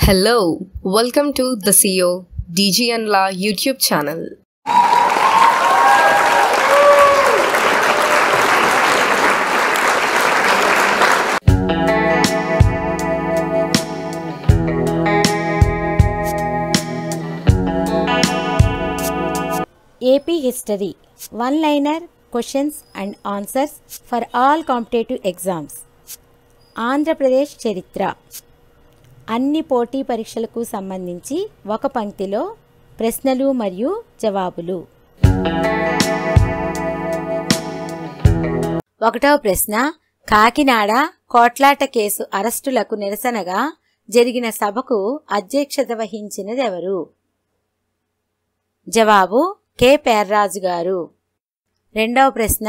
Hello, welcome to the CEO DG and La YouTube channel. AP History One-liner questions and answers for all competitive exams. Andhra Pradesh చరిత్ర అన్ని పోటీ పరీక్షలకు సంబంధించి ఒక పంక్తిలో ప్రశ్నలు మరియు జవాబులు. ఒకటవ ప్రశ్న, కాకినాడ కోట్లాట కేసు అరెస్టులకు నిరసనగా జరిగిన సభకు అధ్యక్షత వహించినది ఎవరు? జవాబు కె పేర్రాజు గారు. రెండవ ప్రశ్న,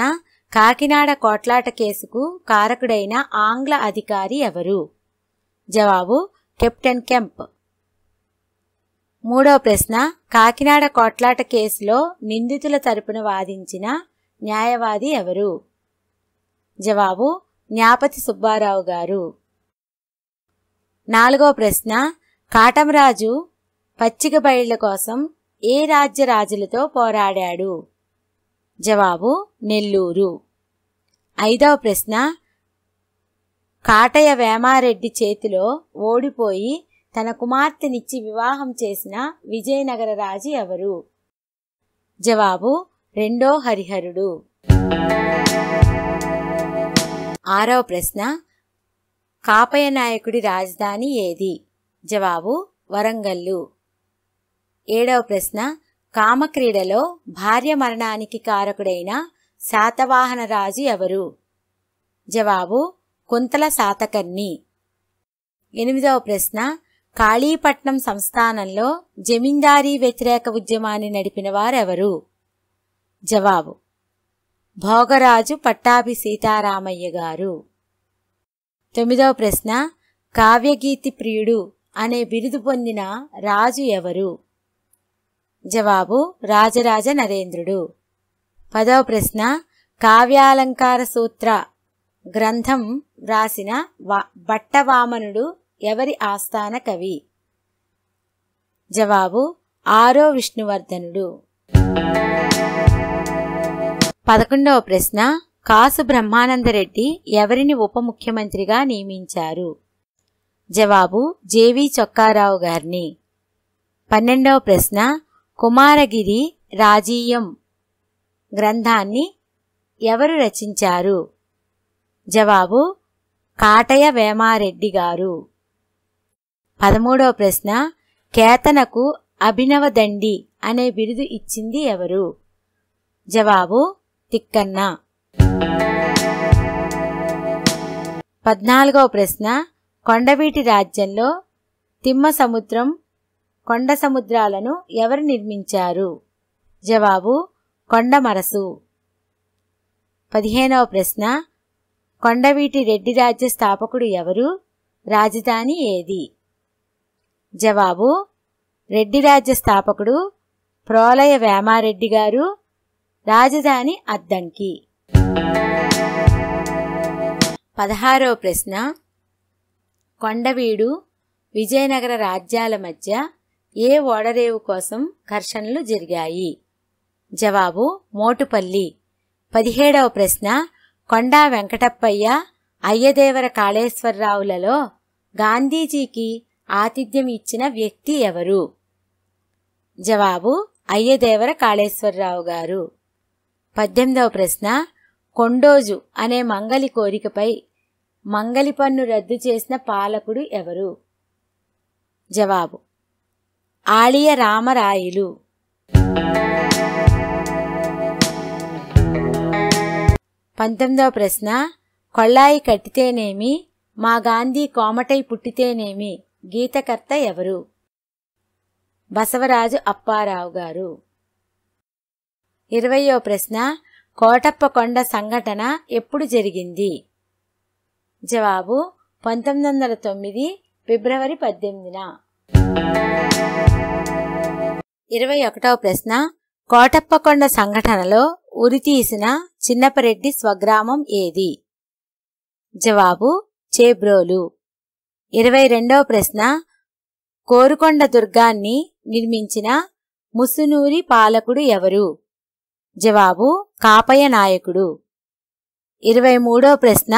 కాకినాడ కోట్లాట కేసుకు కారకుడైన ఆంగ్ల అధికారి ఎవరు? జవాబు కెప్టెన్ కెంప్. మూడవ ప్రశ్న, కాకినాడ కోట్లాట కేసులో నిందితుల తరపున వాదించిన న్యాయవాది ఎవరు? జవాబు న్యాపతి సుబ్బారావు గారు. నాలుగవ ప్రశ్న, కాటమరాజు పచ్చిక బయళ్ల కోసం ఏ రాజ్య రాజులతో పోరాడాడు? జవాబు నెల్లూరు. ఐదవ ప్రశ్న, కాటయ్య వేమారెడ్డి చేతిలో ఓడిపోయి తన కుమార్తెనిచ్చి వివాహం చేసిన విజయనగర రాజు ఎవరు? జవాబు రెండో హరిహరుడు. ఆరవ ప్రశ్న, కాపయ నాయకుడి రాజధాని ఏది? జవాబు వరంగల్లు. ఏడవ ప్రశ్న, కామక్రీడలో భార్య మరణానికి కారకుడైన శాతవాహన రాజు ఎవరు? జవాబు కుంతల శాతకర్ణి. ఎనిమిదవ ప్రశ్న, కాళీపట్నం సంస్థానంలో జమీందారీ వ్యతిరేక ఉద్యమాన్ని నడిపిన వారెవరు? జవాబు భోగరాజు పట్టాభి సీతారామయ్య గారు. తొమ్మిదవ ప్రశ్న, కావ్యగీతి ప్రియుడు అనే బిరుదు పొందిన రాజు ఎవరు? జవాబు రాజరాజ నరేంద్రుడు. పదవ ప్రశ్న, కావ్యాలంకార సూత్ర గ్రంథం వ్రాసిన భట్టవామనుడు ఎవరి ఆస్థాన కవి? జవాబు ఆరో విష్ణువర్ధనుడు. 11వ ప్రశ్న, కాసు బ్రహ్మానందరెడ్డి ఎవరిని ఉప ముఖ్యమంత్రిగా నియమించారు? జవాబు జేవి చొక్కారావు గారిని. 12వ ప్రశ్న, కుమారగిరి రాజీయం గ్రంథాన్ని ఎవరు రచించారు? జవాబు కాటయ్య వేమారెడ్డి గారు. 13వ ప్రశ్న, కేతనకు అభినవ దండి అనే బిరుదు ఇచ్చింది ఎవరు? జవాబు తిక్కన్న. 14వ ప్రశ్న, కొండవీటి రాజ్యంలో తిమ్మ సముద్రం కొండ సముద్రాలను ఎవరు నిర్మించారు? జవాబు కొండమరసు. 15వ ప్రశ్న, కొండవీటి రెడ్డి రాజ్య స్థాపకుడు ఎవరు? రాజధాని ఏది? జవాబు రెడ్డి రాజ్య స్థాపకుడు ప్రోలయ వేమారెడ్డి గారు. రాజధాని అద్దంకి. 16వ ప్రశ్న, కొండవీడు విజయనగర రాజ్యాల మధ్య ఏ ఓడరేవు కోసం ఘర్షణలు జరిగాయి? జవాబు మోటుపల్లి. 17వ ప్రశ్న, కొండా వెంకటప్పయ్య అయ్యదేవర కాళేశ్వరరావులలో గాంధీజీకి ఆతిథ్యం ఇచ్చిన వ్యక్తి ఎవరు? జవాబు అయ్యదేవర కాళేశ్వరరావు గారు. 18వ ప్రశ్న, కొండోజు అనే మంగలి కోరికపై మంగలి పన్ను రద్దు చేసిన పాలకుడు ఎవరు? జవాబు ఆళియ రామరాయలు. 19వ ప్రశ్న, కొళ్ళాయి కట్టితేనేమి మా గాంధీ కోమటై పుట్టితేనేమి గీతకర్త ఎవరు? బసవరాజు అప్పారావు గారు. 20వ ప్రశ్న, కోటప్పకొండ సంఘటన ఎప్పుడు జరిగింది? జవాబు 1909 ఫిబ్రవరి 18న. 21వ ప్రశ్న, కోటప్పకొండ సంఘటనలో ఉరితీసిన చిన్నపరెడ్డి స్వగ్రామం ఏది? జవాబు చేబ్రోలు. 22వ ప్రశ్న, కోరుకొండ దుర్గాన్ని నిర్మించిన ముసునూరి పాలకుడు ఎవరు? జవాబు కాపయ నాయకుడు. 23వ ప్రశ్న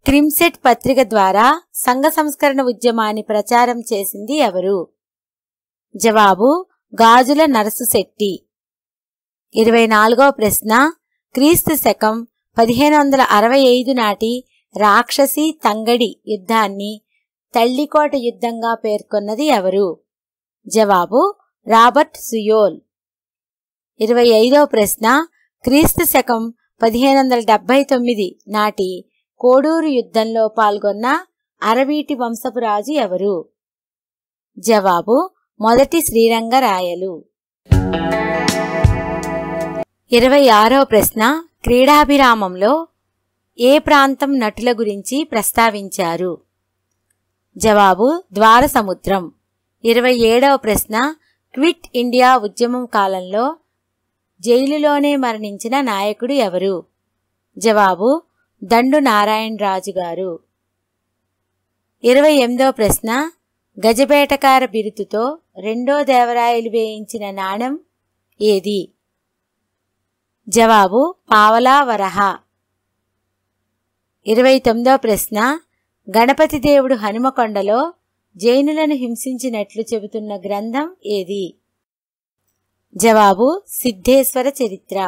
క్రిమ్సెట్ పత్రిక ద్వారా సంఘ సంస్కరణ ఉద్యమాన్ని ప్రచారం చేసింది ఎవరు? జవాబు గాజుల నరసుశెట్టి. 24వ ప్రశ్న క్రీస్తు శకం 1565 నాటి రాక్షసి తంగడి యుద్ధాన్ని తల్లికోట యుద్ధంగా పేర్కొన్నది ఎవరు? జవాబు రాబర్ట్ సుయోల్. 25వ ప్రశ్న క్రీస్తు శకం 1579 నాటి కోడూరు యుద్ధంలో పాల్గొన్న అరవీటి వంశపు రాజు ఎవరు? జవాబు మొదటి శ్రీరంగరాయలు. 26వ ప్రశ్న క్రీడాభిరామంలో ఏ ప్రాంతం నటుల గురించి ప్రస్తావించారు? జవాబు ద్వారసముద్రం. 27వ ప్రశ్న క్విట్ ఇండియా ఉద్యమం కాలంలో జైలులోనే మరణించిన నాయకుడు ఎవరు? జవాబు దండు నారాయణరాజు గారు. 28వ ప్రశ్న గజబేటకార బిరుదుతో రెండో దేవరాయలు వేయించిన నాణెం ఏది? జవాబు పావలా వరహ. 29వ ప్రశ్న గణపతి దేవుడు హనుమకొండలో జైనులను హింసించినట్లు చెబుతున్న గ్రంథం ఏది? జవాబు సిద్ధేశ్వర చరిత్ర.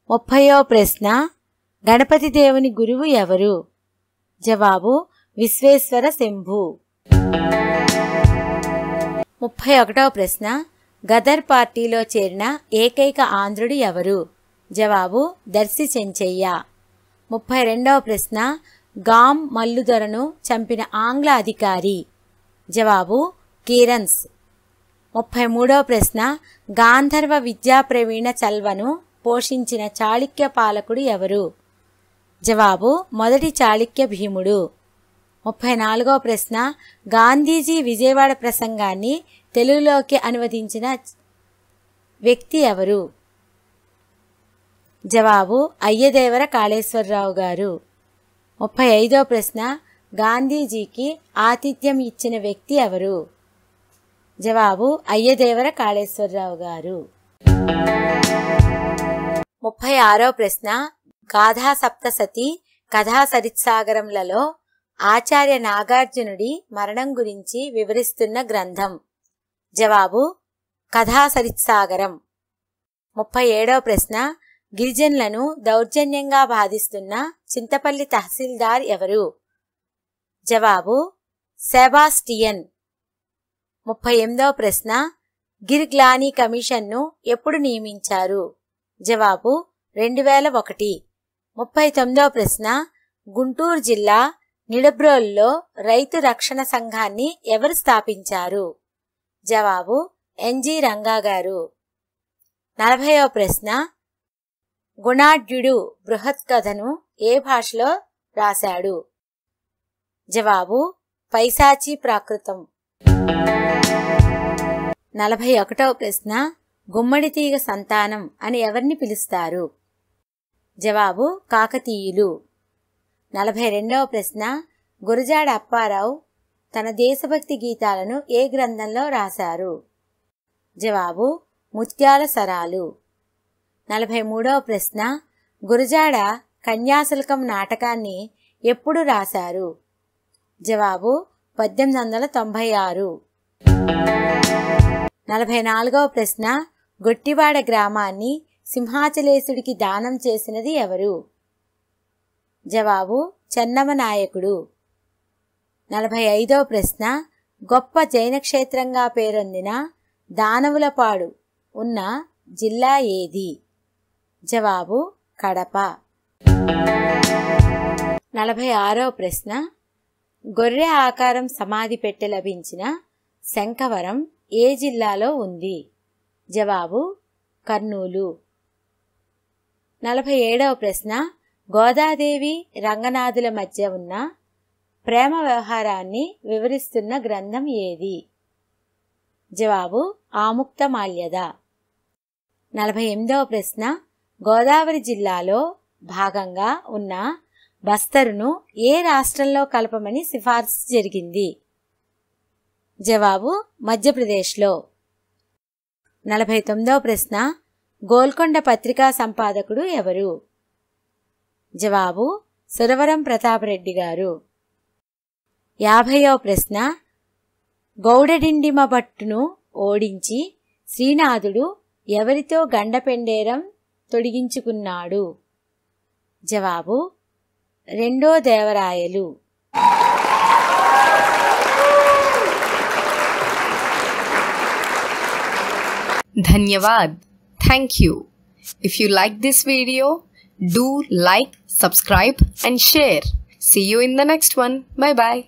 30వ ప్రశ్న గణపతి దేవుని గురువు ఎవరు? జవాబు విశ్వేశ్వర శంభు. 31వ ప్రశ్న గదర్ పార్టీలో చేరిన ఏకైక ఆంధ్రుడు ఎవరు? జవాబు దర్శి చెంచయ్య. 32వ ప్రశ్న గాం మల్లుదొరను చంపిన ఆంగ్ల అధికారి? జవాబు కీరన్స్. 33వ ప్రశ్న గాంధర్వ విద్యా ప్రవీణ చల్వను పోషించిన చాళుక్య పాలకుడు ఎవరు? జవాబు మొదటి చాళుక్య భీముడు. 34వ ప్రశ్న గాంధీజీ విజయవాడ ప్రసంగాన్ని తెలుగులోకి అనువదించిన వ్యక్తి ఎవరు? జవాబు అయ్యదేవర కాళేశ్వరరావు గారు. 35వ ప్రశ్న గాంధీజీకి ఆతిథ్యం ఇచ్చిన వ్యక్తి ఎవరు? జవాబు అయ్యదేవర కాళేశ్వరరావు గారు. 36వ ప్రశ్న గాథా సప్తసతి కథా సరిత్సాగరంలలో ఆచార్య నాగార్జునుడి మరణం గురించి వివరిస్తున్న గ్రంథం? జవాబు కథా సరిత్సాగరం. 37వ ప్రశ్న గిరిజనులను దౌర్జన్యంగా బాధిస్తున్న చింతపల్లి తహసీల్దార్ ఎవరు? జవాబు సెబాస్టియన్. 38వ ప్రశ్న గిర్గ్లానీ కమిషన్ను ఎప్పుడు నియమించారు? జవాబు 2001. 39వ ప్రశ్న గుంటూరు జిల్లా నిడబ్రోల్లో రైతు రక్షణ సంఘాన్ని ఎవరు స్థాపించారు? జవాబు ఎన్జి రంగా గారు. 40వ ప్రశ్న గుణాఢ్యుడు బృహత్ కథను ఏ భాషలో రాశాడు? జవాబు పైశాచీ ప్రాకృతం. 41వ ప్రశ్న గుమ్మడి తీగ సంతానం అని ఎవరిని పిలుస్తారు? జవాబు కాకతీయులు. 42వ ప్రశ్న గురజాడ అప్పారావు తన దేశభక్తి గీతాలను ఏ గ్రంథంలో రాశారు? జవాబు ముత్యాల సరాలు. 43వ ప్రశ్న గురజాడ కన్యాశుల్కం నాటకాన్ని ఎప్పుడు రాశారు? జవాబు 1896. 44వ ప్రశ్న గొట్టివాడ గ్రామాన్ని సింహాచలేశుడికి దానం చేసినది ఎవరు? జవాబు చెన్నమ నాయకుడు. 45వ ప్రశ్న గొప్ప జైన క్షేత్రంగా పేరొందిన దానవులపాడు ఉన్న జిల్లా ఏది? జవాబు కడప. 46వ ప్రశ్న గొర్రె ఆకారం సమాధి పెట్టె లభించిన శంఖవరం ఏ జిల్లాలో ఉంది? జవాబు కర్నూలు. 47వ ప్రశ్న గోదాదేవి రంగనాథుల మధ్య ఉన్న ప్రేమ వ్యవహారాన్ని వివరిస్తున్న గ్రంథం ఏది? జవాబు ఆముక్తమాల్యద. 48వ ప్రశ్న గోదావరి జిల్లాలో భాగంగా ఉన్న బస్తరును ఏ రాష్ట్రంలో కలపమని సిఫార్సు జరిగింది? జవాబు మధ్యప్రదేశ్లో. 49వ ప్రశ్న గోల్కొండ పత్రికా సంపాదకుడు ఎవరు? జవాబు సురవరం ప్రతాపరెడ్డి గారు. 50వ ప్రశ్న గౌడడిండిమ భట్టును ఓడించి శ్రీనాథుడు ఎవరితో గండపెండేరం తొడిగించుకున్నాడు? జవాబు రెండో Devarayalu. Dhanyavad. Thank you. If you like this video, do like, subscribe and share. See you in the next one. Bye bye.